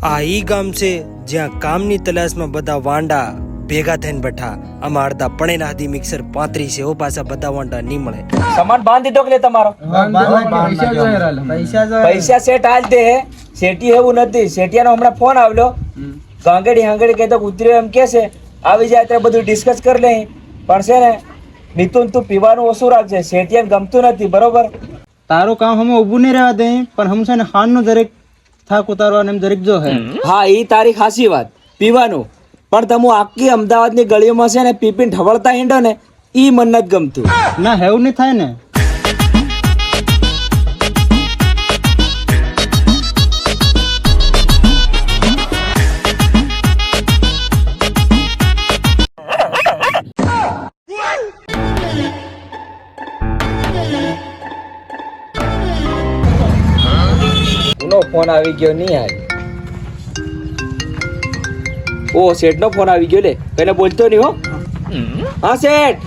આ ઈ ગામ છે જ્યાં કામની તલાશમાં બધા વાંડા ભેગા થઈને બેઠા. આમાં અડધા પણેના હાથી મિક્સર 35 છે. ઓ પાછા બધા વાંડા નહીં મળે. સામાન બાંધી દો કે તમારો પૈસા સેટ હાલ દે. શેઠી એવું નથી. શેઠિયાનો હમણાં ફોન આવ્યો. ગાંગડી હાંગડી કહેતો ઉતર્યો એમ કે છે આવી જાય તો બધું ડિસ્કસ કરી લે. પણ છે ને મિથુન તું પીવાનું ઓછું રાખજે. શેઠિયાને ગમતું નથી. બરોબર તારું કામ હમ ઊભું નહીં રહેવા દે પણ હમ છે ને ખાનનું દરેક થાક ઉતારવાનું એમ દરેક જો હે. હા ઈ તારી ખાસી વાત પીવાનું. પણ તમે આખી અમદાવાદની ગળીઓમાં છે ને પીપીને ઠવળતા હિંડો ને ઈ મન નથી ગમતું. ના હેવું નહીં થાય ને. ફોન આવી ગયો નહીં યાર. ઓ શેઠ નો ફોન આવી ગયો. લે પેલા બોલતો નહીં હો. હા શેઠ.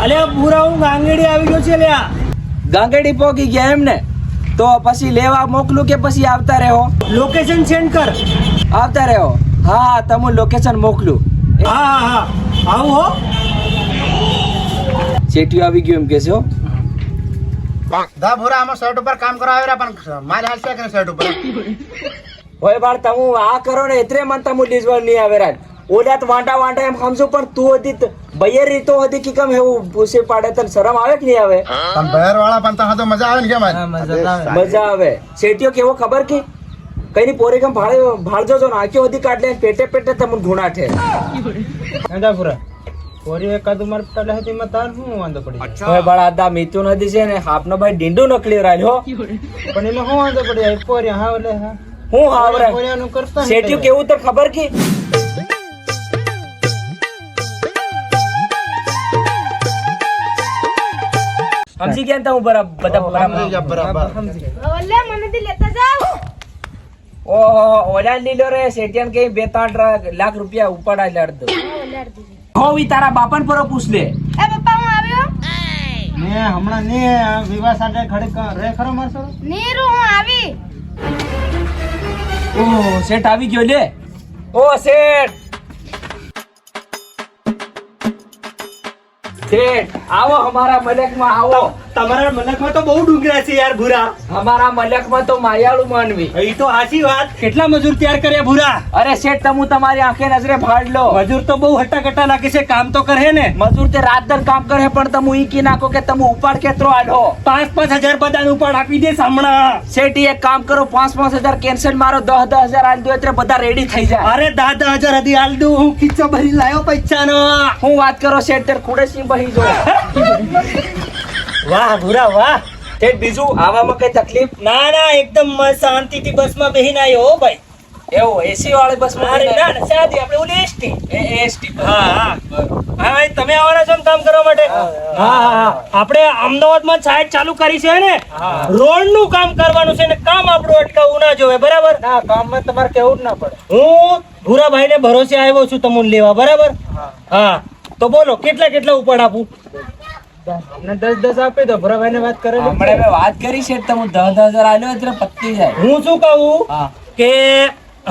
અલે પૂરા હું ગાંગડી આવી ગયો છે લ્યા. ગાંગડી પોકી ગયા એમ ને? તો પછી લેવા મોકલું કે પછી આવતા રહો? લોકેશન સેન્ડ કર. આવતા રહો. હા તમે લોકેશન મોકલું. હા હા આવું હો. શેઠિયો આવી ગયો એમ કે છે હો. દા ભૂરા આમાં શર્ટ ઉપર કામ કરાવેરા પણ મારે હાલ છે કે શર્ટ ઉપર હોય બાર તમે આ કરો ને એટલે મન તમે લીઝવા નહીં આવે રાત. ઓલા તો વાંટા વાંટા એમ સમજો પણ તું હતી બૈયર રીતો હતી કે કમ એવું પૂછે પાડે તને શરમ આવે કે નહીં આવે? પણ બહાર વાળા પણ તો મજા આવે ને કેમ મજા આવે. શેઠિયો કેવો ખબર કે કઈની પોરે કમ ભાળજો જો નાખ્યો હતી કાઢલે પેટે પેટે તમને ધૂણાઠે. એંડા પૂરા પોરી એકાદ માર પટાલે હતી માં તાર શું વાંધો પડી જાય. હવે બાળા દા મિથુન હતી છે ને આપનો ભાઈ ડીંડું નકલી રાખ્યો. પણ એમાં શું વાંધો પડી જાય પોરી હા એટલે હા હું આવરે પોરિયાનું કરતા શેઠિયો કેવું તો ખબર કે સમજી ગયા તા હું બધા બરાબર ઓલે મને થી લેતા જાવ. ઓહો ઓલા લીલો રે શેઠિયાને કઈ 2-3 લાખ રૂપિયા ઉપાડા લાડ દો. હો વી તારા બાપાને પરો પૂછ લે. એ પપ્પા હું આવ્યો. ને હમણાં ને વિવાહ સાથે ખડક રે ખરો મારસો નીરુ હું આવી. ઓહ શેઠ આવી ગયો લે. ઓ શેઠ શેઠ આવો હમારા મલકમાં આવો. તમારા મલકમાં તો બહુ ડુંગરા છે યાર ભૂરા. હમારા મલકમાં તો માયાળું માનવી. એ તો સાચી વાત. કેટલા મજૂર તૈયાર કર્યા ભૂરા? અરે શેઠ તમુ તમારી આંખે નજરે ભાડ લો. મજૂર તો બહુ હટ્ટા લાગે છે. કામ તો કરે ને. મજૂર તે રાત દર કામ કરે પણ તમુ ઈ કી નાખો કે તમુ ઉપાડ કેતરો આલો. 5,000 બધાનું ઉપાડ આપી દે હમણાં. શેઠ એક કામ કરો 5,000 કેન્સલ મારો 10,000 આલ દો એટલે બધા રેડી થઈ જાય. અરે 10,000 હતી આલ દઉં. હું ખીચો ભરી લાયો પૈસાનો. હું વાત કરો શેઠ તે ખુડેસી બહી જો. વાહ ભૂરા વાહ. તે બીજું આવામાં કઈ તકલીફ? ના ના એકદમ શાંતિથી બસમાં બેહીને આવ્યો હો ભાઈ. એવું એસી વાળી બસ અરે ના ના સાદી આપણે ઓલી એસટી. એસટી. હા હા હા ભાઈ તમે આવવાના છો ને કામ કરવા માટે? હા હા આપણે અમદાવાદમાં સાઈટ ચાલુ કરી છે ને રોડ નું કામ કરવાનું છે ને કામ આપણું અટકાવવું ના જોવે. બરાબર? ના કામમાં તમારે કેવું જ ના પડે. હું ભૂરાભાઈ ને ભરોસે આવ્યો છું તમને લેવા. બરાબર? હા તો બોલો કેટલા ઉપાડ આપું? 10 આપી દો. ભૂરાભાઈ ને વાત કરેલી હમણાં મેં વાત કરી છે તમે 10,000 આલ્યો એટલે પતી જાય. હું શું કહું હા કે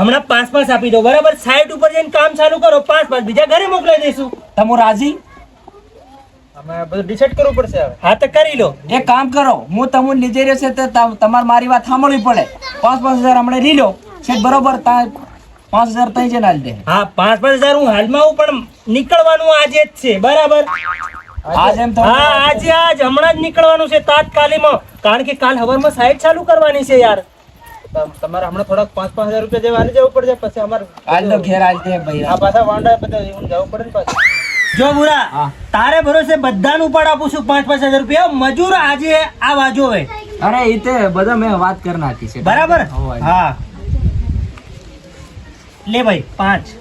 હમણાં 5 આપી દો. બરાબર? સાઈટ ઉપર જઈને કામ ચાલુ કરો. 5 બીજા ઘરે મોકલાઈ દઈશું. તમે રાજી? અમે બધું ડિસાઈડ કરવું પડશે હવે. હા તો કરી લો. એક કામ કરો હું તમને લીધે રહેશે તો તમારે મારી વાત સાંભળવી પડે. 5,000 હમણાં લઈ લો શેઠ. બરોબર? 5,000 તઈ જઈને આલી દે. હા 5,000 હું હાલમાં હું પણ નીકળવાનું આજે જ છે. બરાબર? આજ એમ તો હા આજે હમણાં જ નીકળવાનું છે તાત્કાલિકમાં. કારણ કે કાલ હવારમાં સાઈટ ચાલુ કરવાની છે યાર. તમારે હમણાં થોડાક 5,000 રૂપિયા જેવા આલી જવું પડશે. પછી અમારે આલ તો ઘેર આલ દે ભાઈ. આ પાછા વાંડા બધા જવું પડે ને પાછું. જો બુરા તારે ભરોસે બધાનું ઉપાડ આપું છું 5,000 રૂપિયા. મજૂર આજે આ વાજો હોય. અરે એ તે બધા મેં વાત કરી નાખી છે. બરાબર? હા લે ભાઈ 5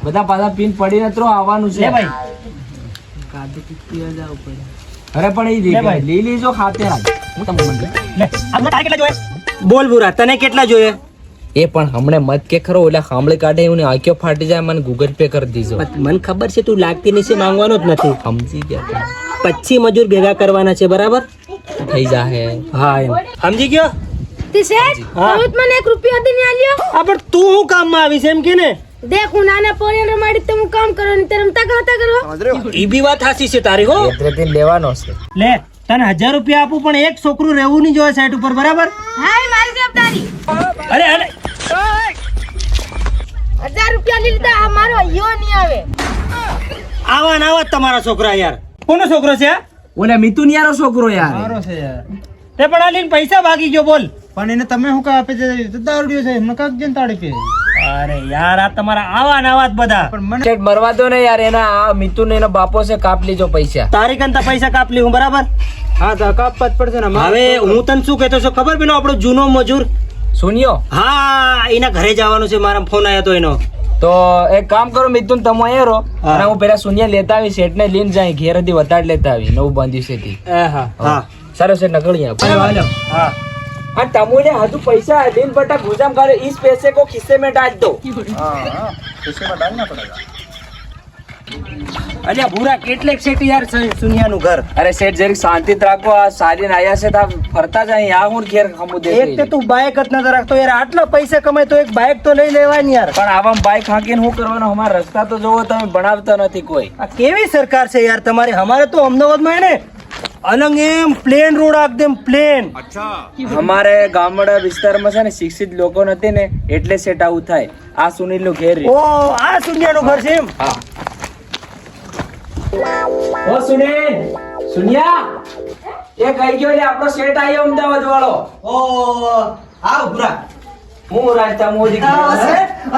બધા પાછા પીન પડીને તો આવવાનું છે. લે ભાઈ. અરે પણ એ લઈ લીજો ખાતે હાલ. હું તમને લે આપણે તારે કેટલા જોઈએ? બોલ બુરા તને કેટલા જોઈએ? એ પણ હમણે મત કે ખરો ઓલા ખામળી કાઢે એવું આંખો ફાટી જાય મને ગૂગલ પે કરી દીજો. મને ખબર છે તું લાગતી નીચે માંગવાનો જ નથી. સમજી ગયા? 25 મજૂર ભેગા કરવાના છે. બરાબર? થઈ જાહે. હા એમ સમજી ગયો. તી શેઠ હા. તમે જ મને 1 રૂપિયો દી ને આલ્યો આ પણ તું હું કામમાં આવીશ એમ કે ને દેખ હું નાના પોરિયાને રમાડી તો હું કામ કરો ને તે રમતા કરતા કરો ઈ બી વાત હાસી છે તારી હો એટલેથી લેવાનો છે. લે તને 1000 રૂપિયા આપું પણ એક છોકરું રહેવું નહીં જોઈએ સાઈડ ઉપર બરાબર હા એ મારી જવાબદારી અરે અરે 1000 રૂપિયા લીધા આ મારો યો નહીં આવે આવા ના આવા જ તમારા છોકરા યાર કોનો છોકરો છે આ? ઓલા મિતુનિયાનો છોકરો યાર. તે પણ આ લઈને પૈસા ભાગી ગયો બોલ પણ એને તમે શું કા આપે છે દારૂડિયો છે એમને કાક જન તાળી પે અરે યાર આ તમારા આવા ના આવા જ બધા પણ મને શેઠ મરવા દો ને યાર, એના આ મિતુન એનો બાપો છે, કાપ લીજો પૈસા. તારી કંતા પૈસા કાપ લી હું બરાબર હા તો કાપવા જ પડશે ને હવે હું તને શું કહેતો છું ખબર પેલો આપણો જૂનો મજૂર સુનિયો હા એના ઘરે જવાનું છે મારા ફોન આવ્યો તો એનો તો એક કામ કરો મિતુન, તમે અહીંયા રહો અને હું પેલા સુનિયા લેતા આવી, શેઠ ને લઈને જાય ઘેર થી વધારે લેતા આવી નવું બાંધ્યું છે તે. હા હા સારો શેઠ નકળી હાલો. હા આ તમુને હજુ પૈસા લીન બટા ગુજામ કરે, इस पैसे को खिस्से में डाल दो. અલ્યા ભૂરા કેટલેક છે યાર સુનિયાનું ઘર અરે શેઠ જરીક શાંતિ રાખો, આ સારી આયા છે તા ફરતા જાય આ હું ઘેર હમુ દે. એક તે તું બાઇક જ નતા રાખતો યાર આટલા પૈસા કમાય તો એક બાઇક તો લઈ લેવાય ને યાર પણ આવા બાઈક હાંકીને શું કરવાનું, અમારા રસ્તા તો જોવો તમે, બનાવતા નથી કોઈ. આ કેવી સરકાર છે યાર તમારી અમારે તો અમદાવાદમાં હે ને અલંગ એમ પ્લેન રોડ એકદમ પ્લેન અમારે ગામડા વિસ્તારમાં છે ને શિક્ષિત લોકો નથી ને એટલે સેટ આવું થાય. આ સુનિલ નું ઘેર ઓ આ સુનિયાનું ઘર છે એમ હા. ઓ સુનિલ, સુનિયા એ કઈ ગયો લે, આપણો સેટ આવ્યો અમદાવાદ વાળો. ઓ આવ ભૂરા હું રાજતા મોદી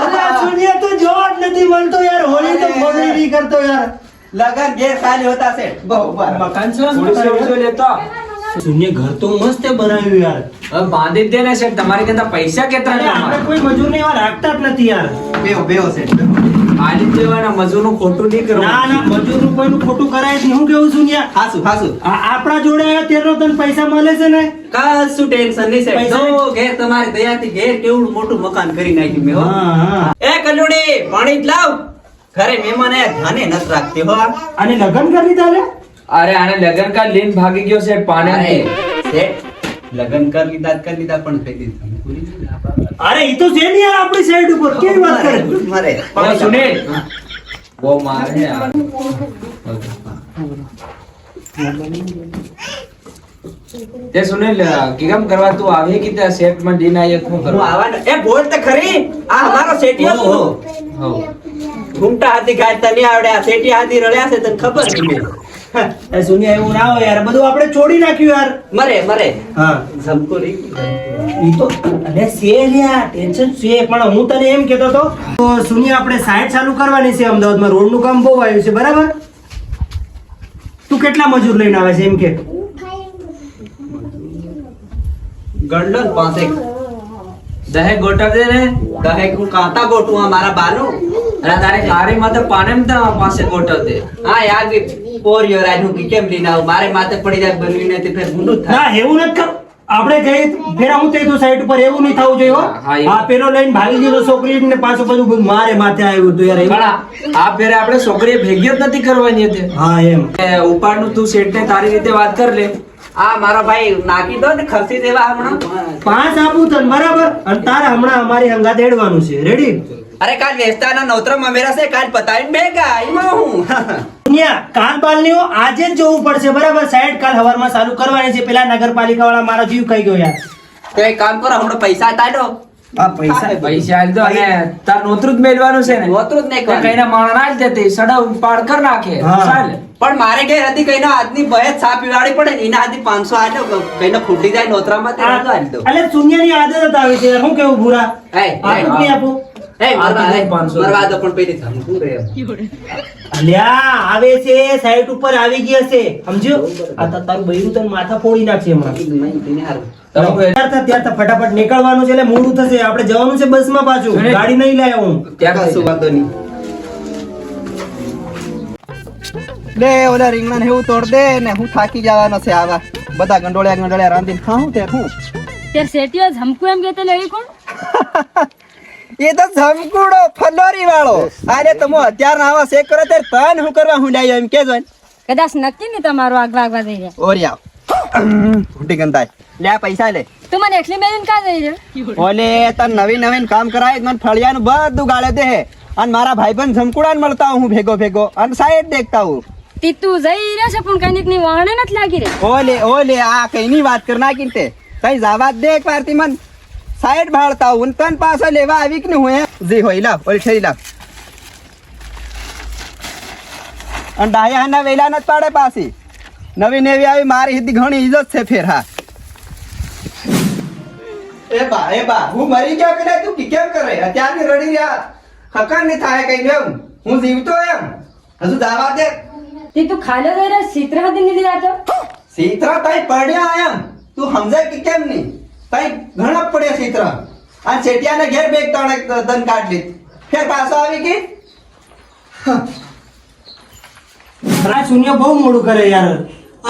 અરે સુનિયા તો જોવા જ નથી મળતો યાર હોળી તો મમ્મી બી કરતો યાર લગન ઘેર ખાલી હોતા છે બહુ મકાન ઓળસો લેતો સુનિયા ઘર તો મસ્ત બનાવ્યું યાર હવે બાંધી જ દે ને સેટ, તમારી કરતા પૈસા કેટલા અરે આપણે કમાય? કોઈ મજૂર ને એવા રાખતા જ નથી યાર બેહો છે આલી જ દેવાના, મજૂરનું ખોટું નહીં ના કરવાનું. ના મજૂર નું કોઈનું ખોટું કરાય જ નહીં હું કેવું સુનિયા હાસુ હાસુ આપણા જોડે આવ્યા તેનો તને પૈસા મળે છે ને કશું ટેન્શન નહીં સાહેબ. પૈસા જો ઘેર તમારી દયાથી ઘેર કેવડું મોટું મકાન કરી નાખ્યું મેં હો. હા હા એ કલ્લુડી પાણી જ લાવ. ઘરે મહેમાન આયા ધ્યાને નથી રાખતી હો. અને લગન કરી તારે અરે આને લગન કા લઈને ભાગી ગયો છે પાણી. અરે, શેઠ, લગન કરી લીધા પણ કહી દીધું. અરે ઈ તો છે ને યાર આપણી સાઈડ ઉપર કેવી વાત કરે મારે પણ સુનિલ બહુ મારે યાર. તે સુનિલ કેમ કરવા તું આવી કે ત્યાં સેટ માં જઈને આયો શું હું કરવા? આવવાનો એ બોલ તો ખરી. આ અમારો શેઠિયો ઓહો. તું. હઉ. ઘૂમટા હાથી ગાય તને આવડે, આ શેઠી હાથી રળ્યા છે તને ખબર નહીં. એ સુનિયા એવું ના હોય યાર બધું આપણે છોડી નાખ્યું યાર મરે હા ઝમકો રહી. ઈ તો અરે છે લ્યા ટેન્શન છે પણ હું તને એમ કહેતો તો તો સુનિયા આપણે સાઈડ ચાલુ કરવાની છે અમદાવાદમાં રોડ નું કામ બહુ આવ્યું છે બરાબર તું કેટલા મજૂર લઈને આવે છે એમ કે ગણલો ને 5 દહે ગોટા દે ને કહે હું કાંતા ગોઠું આ મારા બાનું. અરે તારે કારી માથે પાણી માં તો પાસે ગોટા દે. હા યાર પોરિયો રાજનું કે કેમ લઈને આવું, મારે માથે પડી જાય બનવી નથી ફેર ગુંડું જ થાય. ના એવું નથી કર આપણે જઈ ફેરા હું તો સાઈડ ઉપર એવું નહીં થવું જોઈએ હો. હા, એ. આ પેલો લઈને ભાગી ગયો છોકરી ને પાછું બધું મારે માથે આવ્યું હતું યાર પણ એવું. આ ફેરે આપણે છોકરીએ ભેગી જ નથી કરવાની હતી. હા એમ ઉપાડનું તું શેઠ ને તારી રીતે વાત કર લે. આ મારો ભાઈ નાખી દો ને ખર્ચી દેવા હમણાં. 5 આપું તને બરાબર અને તારે હમણાં અમારી હંગાત હેડવાનું છે રેડી અરે કાલ વેચતાના નવતરા મમેરા છે, કાલ પતાવીને ભેગા એમાં હું. ન્યા કાલ બાલનીઓ આજે જ જવું પડશે બરાબર સાઈડ કાલ હવારમાં ચાલુ કરવાની છે પેલા નગરપાલિકા વાળા મારો જીવ ખાઈ ગયો યાર તો એક કામ કરો હમણાં પૈસા તાડો. આ પૈસા પૈસા આલ દો અને તાર નોતરું જ મેળવાનું છે ને. નોતરું જ નહીં કરવાનું. કઈના માણા ના જ દેતી સડા પાડ કર નાખે. હા. ચાલ. પણ મારે ઘેર હતી કઈનો આજની બહેત સા પીવાડી પડે ને એના આધી 500 આલ્યો, કઈનો ખૂટી જાય નોતરામાં તે નતો આલી દો. એટલે શૂન્યની આદત જ આવી છે શું કેવું ભૂરા એ, આપું કે નહીં આપું એ મરવા આ દે, 500. મરવા દો પણ પેલી ધમકું રે એમ. અલ્યા આવે છે સાઈડ ઉપર આવી ગયા છે સમજ્યો આ તો તારું બૈરું તને માથા ફોડી નાખશે હમણાં નહીં, તેને હારું. તમે ત્યાર તો ફટાફટ નીકળવાનું છે એટલે મોડું થશે આપણે જવાનું છે બસમાં પાછું સુનિલ. ગાડી નહીં લાવ્યો હું ત્યાં કશું વાંધો નહીં. લે ઓલા રીંગણા ને એવું તોડ દે ને હું થાકી જવાનો છે આવા બધા ગંડોળિયા રાંધીને ખાઉં તે હું તે શેઠિયો ઝમકુ એમ કહેતો લે એ કોણ એ તો ઝમકુડો ફલોરી વાળો અરે તમે અત્યાર આવા શેક કરો ત્યારે તન હું કરવા હું ડાયો એમ કેજો કદાચ નક્કી નહીં તમારું આગવા આગવા થઈ જાય ઓરિયા ફૂટી ગંધાય લે આ પૈસા લે તું મને એકલી મેલીને કાં જઈ રહ્યો? ઓલે તને નવીન નવીન કામ કરાય મને ફળિયાનું બધું ગાળે દે અને મારા ભાઈબંધ જમકુડાને મળતા હું ભેગો અને સાઈડ દેખતા હું. તી તું જઈ રહ્યો છે પણ કઈકની વાહણે નથી લાગી રહી. ઓલે આ કઈની વાત કર નાખી તે તઈ જવા દે એક વાર થી મન સાઈડ ભાળતા હું તન પાછો લેવા આવી કે હું જી હોય લાવ ઓલી ઠેરી લાવ અને ડાયા હાના વેલા નત પાડે પાછી નવી નેવી આવી મારી હિદ્દી ઘણી ઇજ્જત છે ફેર હા. એ બા હું મરી ગયો પેલા તું કેમ કરે અત્યારની રડી રહ્યા ખકર નહીં થાય કઈ એમ હું જીવતો એમ હજુ દાવા દે. તી તું ખાલો જઈ રહ્યો ચિત્ર હતી નથી રાતો. સીતરા તઈ પડ્યા એમ તું સમજાય કે કેમ નહીં તઈ ઘણા પડ્યા સીતરા આ ચેટિયાને ઘેર બેગ તણ દન કાઢ લીધ ફેર પાછો આવી કે આ શૂન્ય બહુ મોડું કરે યાર.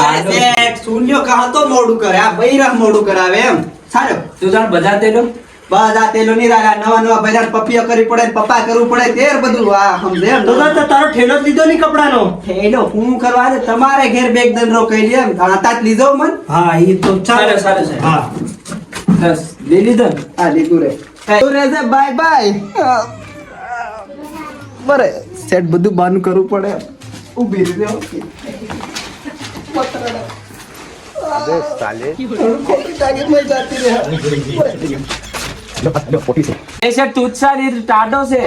અરે શૂન્ય કહા તો મોડું કરે આ બૈરા મોડું કરાવે એમ સારો તું જાણ બજાર તેલો બસ આ તેલો ની રાગા નવા બૈરા પપ્પીઓ કરી પડે પપ્પા કરવું પડે તેર બધું આ સમજે એમ તો તારો ઠેલો જ લીધો ની કપડાનો. થેલો હું કરવા દે તમારે ઘેર બેગ દન રો કહી લે એમ આતા જ લીધો મન હા એ તો ચાલે ચાલે. હા બસ લઈ લીધો આ લીધું રે તું રહેજે બાય બરે સેટ બધું બાનું કરવું પડે ઊભી રહ્યો એ છે તુત્સારી ટાડો છે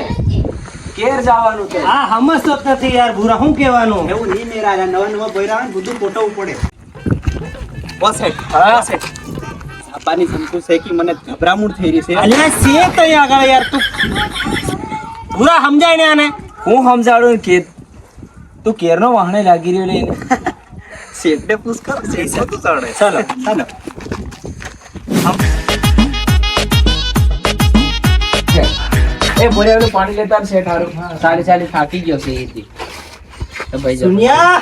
કેર જવાનું છે હા સમજતો જ નથી યાર ભૂરા શું કહેવાનું. એવું નહીં મેરા નવા બૈરા આવે ને બધું પોટવું પડે સાપાની સંકુ છે કે મને ગભરામણ થઈ રહી છે અલ્યા છે તઈ આગળ યાર તું ભૂરા સમજાય ને આને. હું સમજાડું કે તું કેરનો વાહણે લાગી રહ્યો લઈને શેઠને પૂછ કર શેઠ બધું ચડે ચાલો ચાલો એ ભોરે ઓલું પાણી લેતા સેટ હારું ચાલી થાકી ગયો છે એથી તો ભાઈ જાઓ. સુનિયા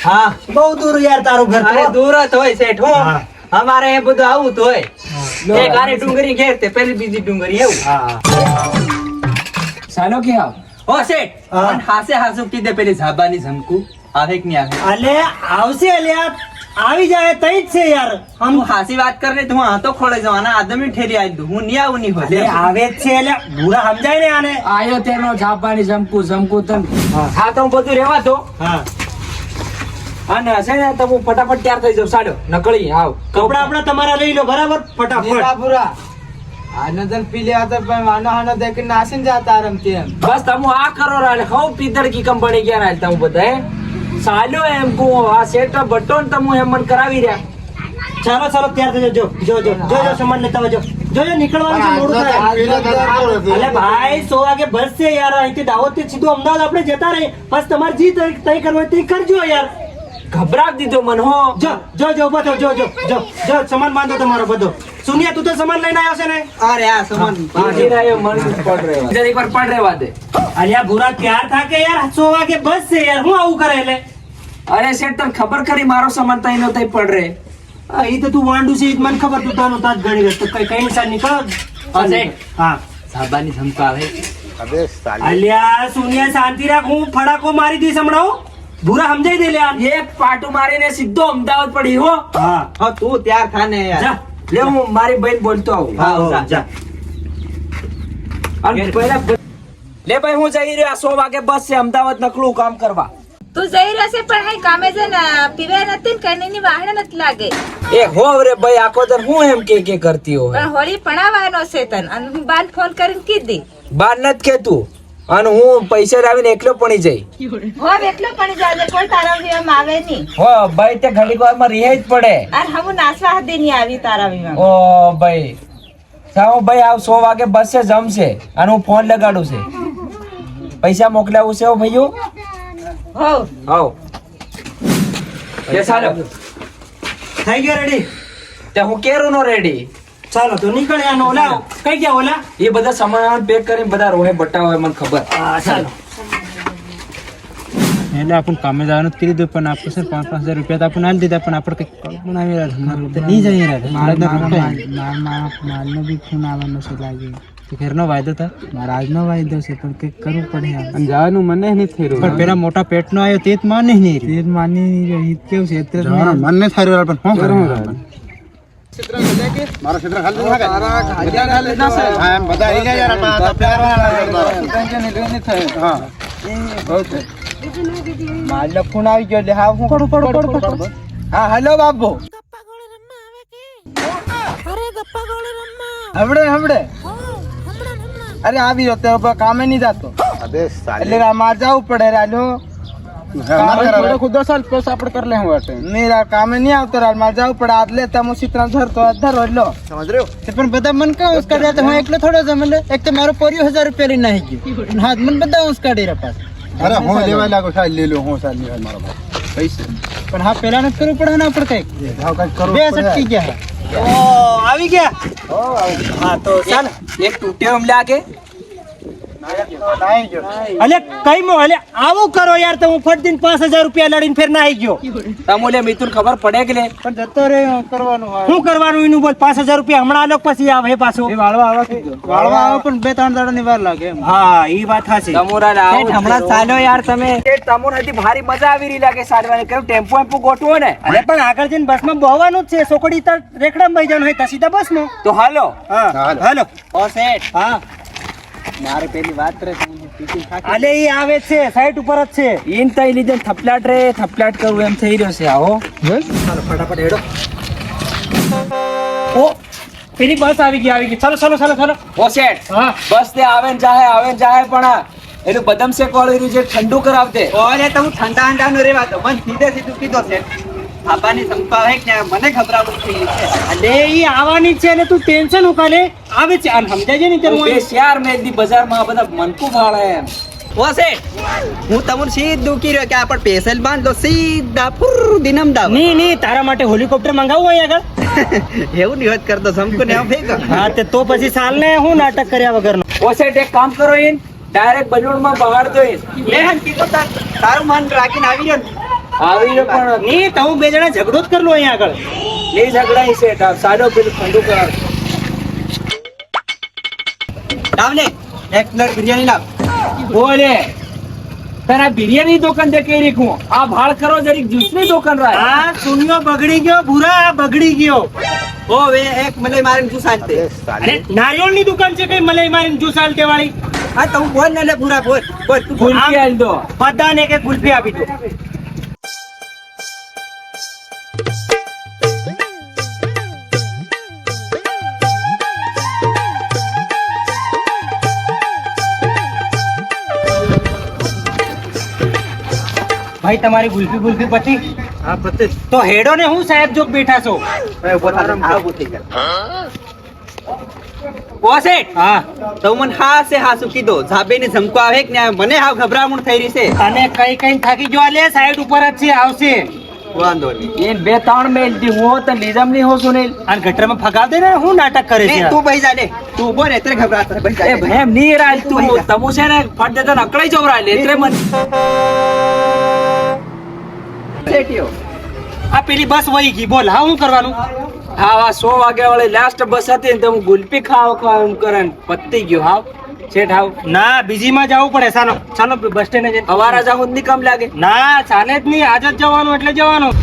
હા બહુ દૂર યાર તારું ઘર અરે તો. દૂર જ હોય શેઠ હો હા. અમારે એ બધું આવું જ હોય એક આરે ડુંગરી ઘેર તે પેલી બીજી ડુંગરી એવું હા સાલો કે આવ હો શેઠ હા. અને હાસે હાસુ કીધે પેલી ઝાબાની ઝમકુ આવે કે નહીં આવે અલે આવશે અલ્યા આવી જાય તઈ જ છે યાર. આમ હું હાસી વાત કરે તો હું હાથો ખોળે જવાના આદમી ઠેરી આવી દઉં હું નહીં આવું નહીં અલે હોય આવે જ છે અલ્યા ભૂરા સમજાય ને આને. આયો તેનો ઝાપાની જમકુ તન હા. હા તો હું બધું રહેવા દો હા અને હશે ને તો હું ફટાફટ તૈયાર થઈ જાઉં સાડો નકળી આવ કપડા આપડા તમારા લઈ લો બરાબર ફટાફટ. બસ તમે આ કરો રાલે હવ પીતળ કી કંપની ક્યાં રાલ તમે બધા સાલો એમ કો આ સેટ બટન તમે એમ મન કરાવી રહ્યા ચાલો તૈયાર થઈ જો સામાન લેતા આવજો જો નીકળવાનું છે મોડું થાય. અલે ભાઈ 100 વાગે બસ છે યાર અહીંથી દાહોદ થી સીધું અમદાવાદ આપણે જતા રહી બસ તમારે જી તય કરવું હોય તે કરજો યાર. ગભરાટ દીધો મન હો જો ઉભા થો જો સામાન બાંધો તમારો બધો. સુનિયા તું તો સામાન લઈને આવ્યો છે ને. અરે આ સમાન બાંધી રહ્યો મન પડ રહેવા જરીક વાર પડ રહેવા દે અલ્યા ભૂરા ત્યાર થા કે યાર 100 વાગે બસ છે યાર હું આવું કરે એટલે. અરે શેઠ તને ખબર ખરી મારો સામાન તઈ નો તઈ પડ રહે એ તો તું વાંડું છે ઈ મને ખબર તું તાનો તાજ ગણી રહેતો કઈ નિશાન નીકળ. હા ઝાબાની ધમકો આવે અલ્યા સુનિયા શાંતિ રાખ હું ફડાકો મારી દઈશ હમણાં. ભૂરા સમજાઈ દે લે આ. એક પાટું મારીને સીધો અમદાવાદ પડી હો હા હા તું ત્યાર થા ને યાર જા લે હું મારી બહેન બોલતો આવું હા જા. અને પહેલા લે ભાઈ હું જઈ રહ્યો 100 વાગે બસ છે અમદાવાદ નકળું કામ કરવા તું જઈ રહેશે પણ હે કામે છે ને પીવે નથી ને કઈની વાહણે નથી લાગે એ હો રે ભાઈ આખો દર હું એમ કે કરતી હોય પણ હોળી ભણાવવાનો છે તન અને હું બાન ફોન કરીને કીધી બાર નત કેતું અને હું પૈસા લાવીને એકલો પડી જઈ હો એકલો પણ જાજે કોઈ તારા વિવાહ આવે નહીં હો ભાઈ તે ઘડીક વારમાં રિહાઈ જ પડે અને હું નાસવા હતી નહીં આવી તારા વિવાહ ઓ ભાઈ સાવ ભાઈ આવ 100 વાગે બસ છે જમશે અને હું ફોન લગાડું છે પૈસા મોકલાવું છે હો ભાઈઓ હો આવ કે સાલો થઈ ગયો રેડી. તે હું કેરું નો રેડી ચાલો તો નીકળ યાર. ઓલા કઈ ગયા ઓલા. એ બધા સામાન પેક કરીને બધા રોહે બટ્ટા હોય મને ખબર હા ચાલો એટલે આપણે કામે જવાનું જ કરી દીધું પણ આપણે સર 5,000 રૂપિયા તો આપણે આલી દીધા પણ આપણે કઈ કલ્પના આવી રહ્યા તો નહીં જઈ રહ્યા માલનો બી ફોન આવવાનો છે લાગે તો ઘરનો વાયદો था મારા આજનો વાયદો છે પણ કંઈક કરવું પડે અને જવાનું મને નહીં થઈ રહ્યું પણ પેલા મોટા પેટનો આવ્યો તે જ માને નહીં તે જ માની કેવું છે એટલે મન નહીં થઈ રહ્યું પણ શું કરવું મારે ફોન આવી ગયો એટલે હા હું કરું. હા હેલો બાબુ. હમણે અરે આવી રહ્યો તે કામે નહીં જાતો એટલે મારે જવું પડે રાજો ખુદો સાલ પેસ આપણે કરી લે હું મેરા કામે નહીં આવતો રાલ મારે જવું પડે આજ લેતા હું ચિત્રા ધરતો ધરો એટલો સમજ રહ્યો પણ બધા મન કહું ઉસ્કાડી તો હું એકલો થોડો જમે એક તો મારો પોરિયો 1000 રૂપિયા લઈને આવી ગયો હાથ મને બધા ઉસ્કાડી રહ્યા પાછા અરે હું લેવા લાગો સાલ લઈ લો હું સાલ લેવા મારો પૈસા પણ હા પેલા ને કરવું પડે ને આપણે કઈક બે સટકી ગયા આવી ગયા હા તો ચાલ એક તૂટ્યો હમ લાગે અલે કઈ મો અલે આવું કરો યાર તો હું ફટ દિન 5000 રૂપિયા લડીને ફેર ના આવી ગયો તમોલે મિતુન ખબર પડે કે લે પણ જતો રે કરવાનું શું કરવાનું એનું બોલ 5000 રૂપિયા હમણાં આલો પછી આવે પાછો વાળવા આવે પણ 2-3 દાડાની વાર લાગે એમ હા ઈ વાત હાચી તમોરા હમણાં ચાલ્યો યાર તમે તમોર હતી ભારી મજા આવી રહી લાગે સાડવાની કેમ ટેમ્પો ગોઠવો ને અરે પણ આગળ જઈને બસમાં બોવાનું જ છે સોકડી તર રેકડા મઈ જવાનું હોય તો સીધા બસમાં તો હાલો હા હાલો ઓ સેઠ હા મારે પેલી વાત રે અલે ઈ આવે છે સાઈડ ઉપર જ છે ઈન તઈ લીધે થપલાટ કરવું એમ થઈ રહ્યો છે આવો ચાલો ફટાફટ હેડો ઓ પેલી બસ આવી ગઈ ચાલો ઓ શેઠ હા બસ તે આવે ને જાહે પણ એનું બદામ શેક વાળું રહ્યું છે ઠંડુ કરાવતે ઓરે તો હું ઠંડા નો રેવા દો મને સીધું કીધો છે બાપાની સંપા હે કે મને ખબરાવું થઈ છે અલે ઈ આવવાની જ છે ને તું ટેન્શન ઉકાલે આવે છે આમ સમજાય છે ને હું બે શેર મેં દી બજારમાં આ બધા મનકુ ભાળે એમ ઓસે હું તમને સીધું કીધું કે આપણ પેસલ બાંધ દો સીધા ફુર દિનમ દાવ ની તારા માટે હેલિકોપ્ટર મંગાવું અહીંયા આગળ એવું નહીં હોત કરતો સમકો ને ફેંક હા તે તો પછી સાલ ને હું નાટક કર્યા વગરનો ઓ શેઠ એક કામ કરો ઈન ડાયરેક્ટ બલૂનમાં બહાર દો ઈન લે હન કીધો તારું મન રાખીને આવી રહ્યો ને આવી રહ્યો પણ ની તો હું બે જણા ઝઘડો જ કરલો અહીંયા આગળ નહીં ઝઘડાઈ શેઠ આ સાદો પેલું ઠંડુ કરાવ લાવ લે એક પ્લેટ બિરયાની લાવ બોલે તારા બિરયાની દુકાન દે કઈ રીખું આ ભાળ કરો જરીક જ્યુસની દુકાન રાખ આ સુનિયો બગડી ગયો ભૂરા બગડી ગયો ઓ વે એક મલાઈ મારીને તું સાંજતે અરે નારિયેળની દુકાન છે કઈ મલાઈ મારીને જ્યુસ આલતે વાળી હા તો હું બોલ ને લે પૂરા બોલ તું ગુલકી આલ દો બધાને એક ગુલ્ફી આપી દો ભાઈ તમારી ગુલ્ફી પછી હા પતે તો હેડો ને હું સાહેબ જોક બેઠા છો ઓ શેઠ હા તો મને હા શું કીધો ઝાબે ને ઝમકો આવે કે ને મને હાવ ગભરામણ થઈ રહી છે અને કઈ થાકી જો લે સાઈડ ઉપર જ છે આવશે વાંધો નહીં ઈન બે ત્રણ મેલ દી હું તો નિઝામ ની હો સુનેલ અને ગટરમાં ફગાવ દે ને હું નાટક કરે છે તું ભાઈ જા લે તું બોલ એટલે ઘબરાતો ભાઈ એ ભાઈ એમ ની રાલ તું તમુ છે ને ફટ દેતો નકળાઈ જવરા લે એટલે મન શેઠિયો આ પેલી બસ વહી ગઈ બોલ હા હું કરવાનું હા 100 વાગ્યા વાળી લાસ્ટ બસ હતી ને તો હું ગુલ્ફી ખાવ એમ કરે ને પતી ગયો હાવ શેઠ હાવ ના બીજી માં જવું પડે ચાલો બસ સ્ટેન્ડ જઈને અવારા જાહુદ ની કામ લાગે ના ચાલે જ નહીં આજ જ જવાનું એટલે જવાનું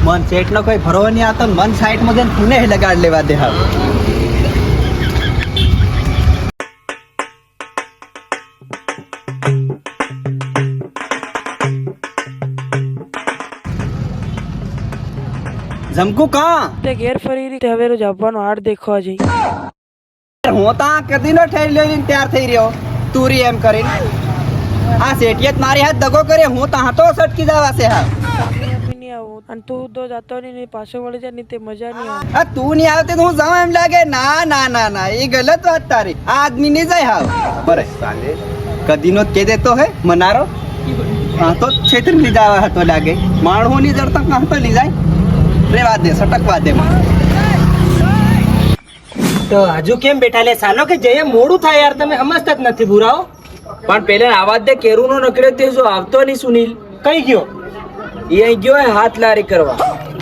મન શેઠ નો કોઈ ભરો નહીં આવતો મન સાઈડ માં જઈને તુને લગાડ લેવા દે હાવ જમકુ કા તે ઘેર ફરી રીતે હવે રોજ આવવાનો હાડ દેખવા જઈ હું તો કદી નો ઠેરી લઈને તૈયાર થઈ રહ્યો તુરી એમ કરીને આ શેઠિયત મારી હાથ દગો કરે હું તો હાથો સટકી જવા છે હા નહીં આવું અને તું તો જાતો નહીં પાછો વળી જાય ને તે મજા નહીં આવે આ તું નહીં આવતી તો હું જાઉં એમ લાગે ના એ ગલત વાત તારી આ આદમી નહીં જાય હાવ બરે સાલે કદી નો કે દેતો હે મનારો હા તો છેતર લીધા હતો લાગે માણસો ની જડતા કાં તો લઈ જાય રેવા દે સટકવા દે તો હજુ કેમ બેઠા લે સાલો કે જઈએ મોડું થાય યાર તમે સમજતા જ નથી બુરાઓ પણ પેલા આવાજ દે કેરું નો નકળ્યો તે જો આવતો નહીં સુનિલ કઈ ગયો એ અહીં ગયો હે હાથ લારી કરવા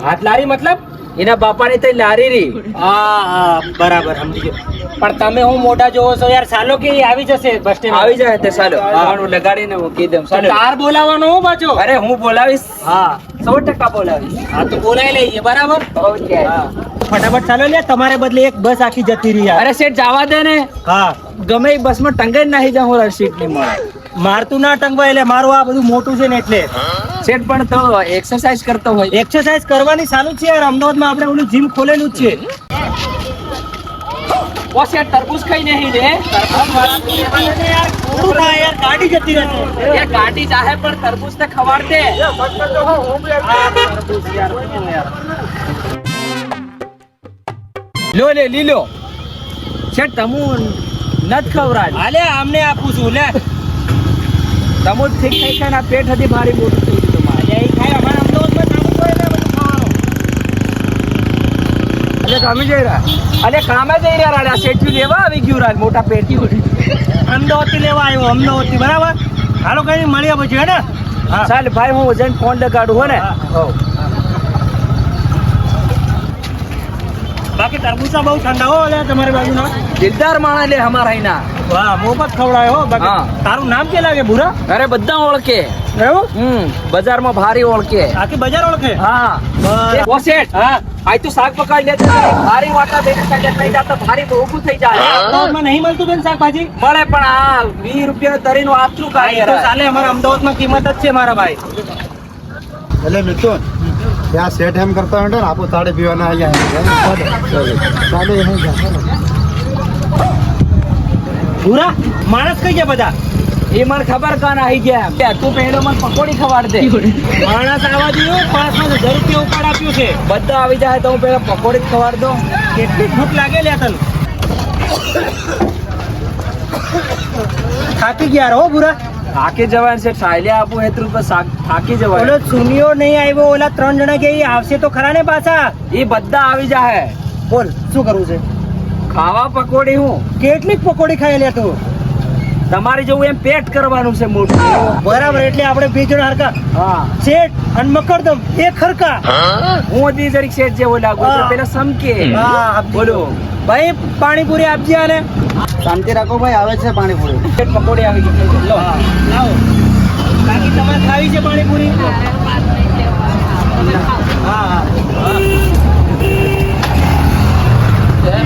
હાથ લારી મતલબ એના બાપાની તઈ લારી રી હા બરાબર સમજી ગયો પણ તમે હું મોટા જોવો છો યાર સાલો કે ઈ આવી જશે બસ સ્ટેન્ડ આવી જાય તે સાલો હું લગાડીને મૂકી દઉં સાલો કાર બોલાવવાનો હું પાછો અરે હું બોલાવીશ હા 100% બોલાવીશ હા તો બોલાવી લઈએ બરાબર ઓકે હા ફટાફટ ચાલો લે, તમારે બદલે એક બસ આખી જતી રહી યાર. અરે શેઠ જવા દે ને, હા ગમે એ બસમાં ટંગાઈ નાહી જાઉં સીટ નહીં મળે. મારતું ના ટંગવાય, એટલે મારું આ બધું મોટું છે ને એટલે. શેઠ પણ તો એક્સરસાઇઝ કરતો હોય. એક્સરસાઇઝ કરવાની ચાલુ જ છે યાર, અમદાવાદમાં આપણે ઓલું જીમ ખોલેલું જ છે. ઓ શેઠ તરબૂચ ખાઈ નહીં રે. થોડું ખા યાર, ગાડી જતી રહેશે. એ ગાડી જાહે પણ તરબૂચ ને ખવાડ દે. લો લે લીલો શેઠ તમુ નત ખવરાજ. હાલે આમને આપું છું લે. તમુ ઠીક થઈ ખાઈને આ પેટ હતી મારી મોટું થઈ ગયું તમારે. એ ખાય અમારા અમદાવાદમાં ચાલુ હોય ને બધું ખાવાનું. અરે કામે જઈ રહ્યા, અરે કામે જઈ રહ્યા રાડા. શેઠી લેવા આવી ગયું રાજ મોટા પેટી. અમદાવાદથી લેવા આવ્યો, અમદાવાદથી બરાબર. હાલો કઈ મળ્યા પછી હે ને. હા ચાલ ભાઈ હું જઈને ફોન લગાડું હો ને. બાકી તરબૂચા બહુ ઠંડા હો લે તમારી બાજુના. દિલદાર માણા લે હમારા અહીંના. વાહ મોફત ખવડાય હો. બાકી હા. તારું નામ કે લાગે ભૂરા? અરે બધા ઓળખે. એવું? બજારમાં ભારી ઓળખે. આખી બજાર ઓળખે? હા બસ. ઓ શેઠ, હા આય તું શાક પકાડી લેતો ભારી વાટા બેઠા કાઢે થઈ જાતો ભારી મોંઘું થઈ જાય. અમદાવાદમાં નહીં મળતું બેન શાકભાજી? મળે પણ આ 20 રૂપિયા તરીનું આટલું હા, એ તો ચાલે, અમારા અમદાવાદમાં કિંમત જ છે મારા ભાઈ. એટલે મિથુન ત્યાં સેટ એમ કરતા હોય ને આપો તાળે પીવાના અહીંયા ચાલે હું ભૂરા માણસ કઈ ગયા બધા? એ મને ખબર કાન આવી ગયા કે તું પહેલો મને પકોડી ખવાડ દે. માણસ આવા જોઈએ, 5,000 રૂપિયા ઉપાડ આપ્યું છે. બધા આવી જાય તો હું પેલા પકોડી જ ખવાડ દઉં. કેટલી ભૂખ લાગે લે તને. થાકી ગયા હો ભૂરા. થાકી જવાય છે સાયલે આપું હેતરું તો થાકી જવાય. ઓલો સુનિયો નહીં આવ્યો, ઓલા 3 જણા કે ઈ આવશે તો ખરા ને પાછા. એ બધા આવી જાય. બોલ શું કરવું છે? ખાવા પકોડી હું કેટલીક પકોડી ખાઈ લે તું. તમારી જેવું એમ પેટ કરવાનું છે મોટું. બરાબર, એટલે આપણે 2 જણા હરકા. હા શેઠ અને મકરદમ એક હરકા. હું દી જરીક શેઠ જેવો લાગુ છું. પેલા સમકે. હા બોલો ભાઈ પાણીપુરી આપજે આને. શાંતિ રાખો ભાઈ, આવે છે પાણીપુરી. પેટ પકોડી આવી ગઈ. લો લાવો. બાકી તમારે ખાવી છે પાણીપુરી? હા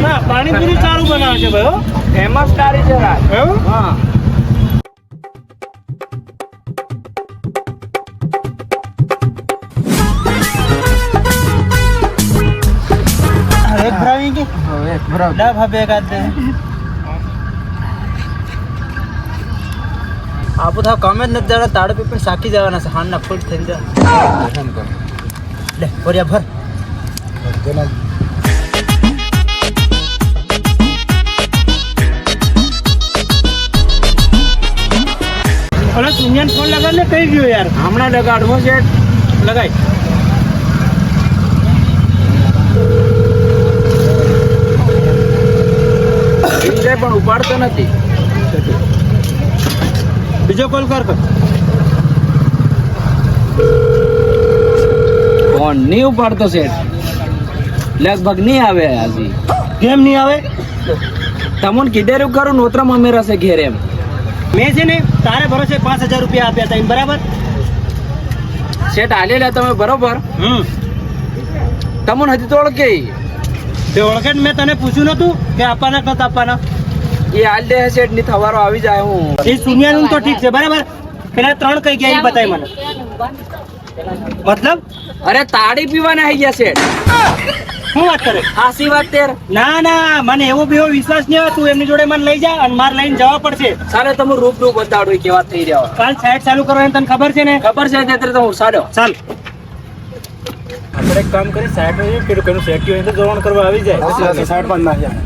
ના, પાણીપુરી સારું બનાવે છે ભાઈ હો. ફેમસ કારી છે રાજ. એવું? હા એક ભરાવી કે ડા ભાભે એક આદ દે. આપો તો કામે જ નથી જતા, તાળે પીપીને સાકી જવાના છે. હાનના ફૂટ થઈ જાય. લે બોરિયા ભર. ઓલા સુનિયાન ફોન લગાડ ને કઈ ગયો યાર. હમણાં લગાડવું છે. લગાય. પણ ઉપાડતો નથી. બીજો કોલ કર. ફોન નહીં ઉપાડતો છે. લગભગ નહીં આવે હજી. કેમ નહીં આવે? તમને કીધેલું કરું નોતરા મમેરા છે ઘેર એમ. મેં છે ને તારે ભરોસે 5,000 રૂપિયા આપ્યા હતા એમ બરાબર. શેઠ આલેલા તમે બરોબર. તમને હજી તો ઓળખે. તે ઓળખે ને મેં તને પૂછ્યું નતું કે આપવાના કત આપવાના? એ હાલ દે શેઠ ની થવારો આવી જાય. હું એ શૂન્યનું તો ઠીક છે બરાબર. પેલા 3 કઈ ગયા એ બતાય મને. મતલબ અરે તાળી પીવાના આવી ગયા શેઠ. શું વાત કરે? હાસી વાત તેર. ના ના, મને એવો બેવો વિશ્વાસ નહીં આવે. તું એમની જોડે મને લઈ જા અને મારે લઈને જવા પડશે. સાલે તમે રૂબરૂ બતાડો કેવા થઈ રહ્યા. કાલ સાઈડ ચાલુ કરવાની તને ખબર છે ને? ખબર છે તે તો હું સાડો. ચાલ આપણે એક કામ કરી સાઈડ પર પેલું પેલું સેટી હોય તો જવણ કરવા આવી જાય. સાઈડ પર ના જાય.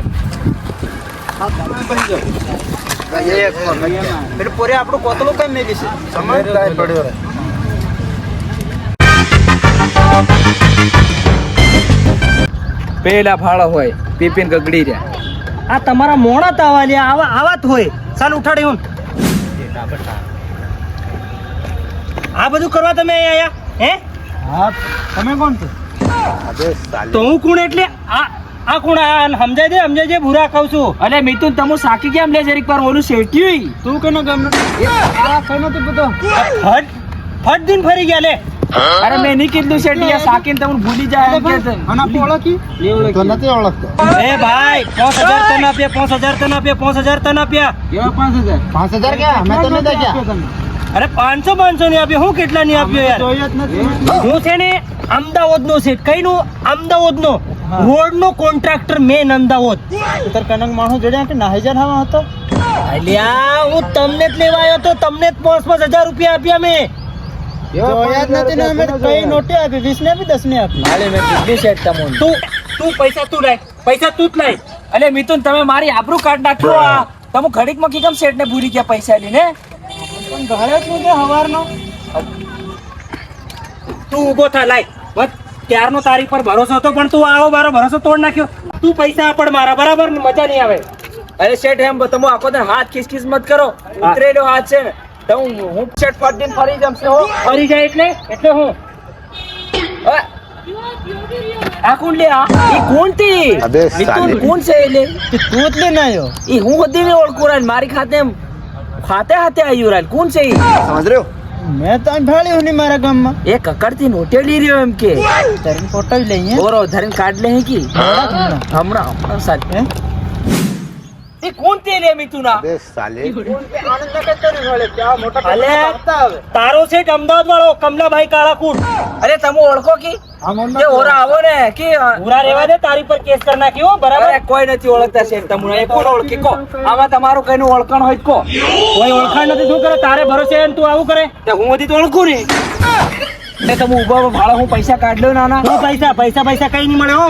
પેલું પોરે આપણું કોતલો કઈ મેલી છે. સમજ પડ્યો રે. પેલા ફાળો હોય પીપીન ગગડી રહ્યા. આ તમારા મોણા તાવા લે આવાત હોય. ચાલ ઉઠાડી હું. આ બધું કરવા તમે અહીંયા આયા હે? હા તમે કોણ છો? તો હું કોણ એટલે આ કોણ? સમજાય દે ભૂરા કહું છું. અરે મિતુન તમે સાકી કેમ લે જરીક પર ઓલું શેટ્યું. તું કેનો ગામનો? આ કઈ નથી પતો. હટ ફટ દિન ફરી ગયા લે. અરે મેં નહીં કીધું શેઠિયા સાકીને તમને ભૂલી જાય એમ કે છે. એ ભાઈ 5000 તને આપ્યા, 5000 તને આપ્યા, 5000 તને આપ્યા. અરે 500 ની આપ્યો, હું કેટલા ની આપ્યો યાર? હું છે ને અમદાવાદ નો છે. કઈ નું? અમદાવાદ નો રોડ નો કોન્ટ્રાક્ટર મેન અમદાવાદ. અલ્યા હું તમને જ લેવા આવ્યો તો, તમને જ 5,000 રૂપિયા આપ્યા મેં. તું પૈસા તું લાય, પૈસા તું જ લાય. અલે મિથુન તમે મારી આબરૂ કાઢ નાખ્યો આ. તમે ઘડીકમાં કેમ શેઠને ભૂલી ગયા પૈસા લઈને? તું ઊભો થા, લાય. બસ ત્યારનો તારી પર ભરોસો હતો, પણ તું આવો મારો ભરોસો તોડ નાખ્યો. તું પૈસા આપડ મારા, બરાબર? મજા નહીં આવે. અરે શેઠ એમ તમે આખો દર હાથ ખીસ મત કરો. ઉતરેલો હાથ છે ને તો હું શેઠ ફટ ફરી જમશે હો. ફરી જાય એટલે હું આ કોણ લે? એ કોણ થી? મિથુન કોણ છે એટલે? તું જ લઈને આવ્યો? એ હું બધી ને ઓળખું રાય મારી ખાતે હાથે આવ્યું રાય. કોણ છે? સમજ રહ્યો? મેં તો ભાળ્યું નહીં મારા ગામમાં. એ કકડથી નોટે લઈ રહ્યો એમ કે ફોટો લઈએ ઓરો ધરીને કાઢ લે કે હમણાં સાચે. એ કોણ તે લે મિથુના? અલે તારો છે અમદાવાદ વાળો કમલાભાઈ કાળાકુટ. અરે તમે ઓળખો કે ઓરા આવો ને કે પૂરા રેવા દે, તારી પર કેસ કરી નાખ્યો, બરાબર? અરે કોઈ નથી ઓળખતા છે તમને. એ કોણ ઓળખી કો? આમાં તમારું કઈ નું ઓળખાણ હોય કો? કોઈ ઓળખાણ નથી. શું કરે તારે ભરોસે એને તું આવું કરે? તે હું બધી તો ઓળખું ને. તમે ઉભા ભાડો હું પૈસા કાઢ લો નાના. પૈસા કઈ નહીં મળે હો.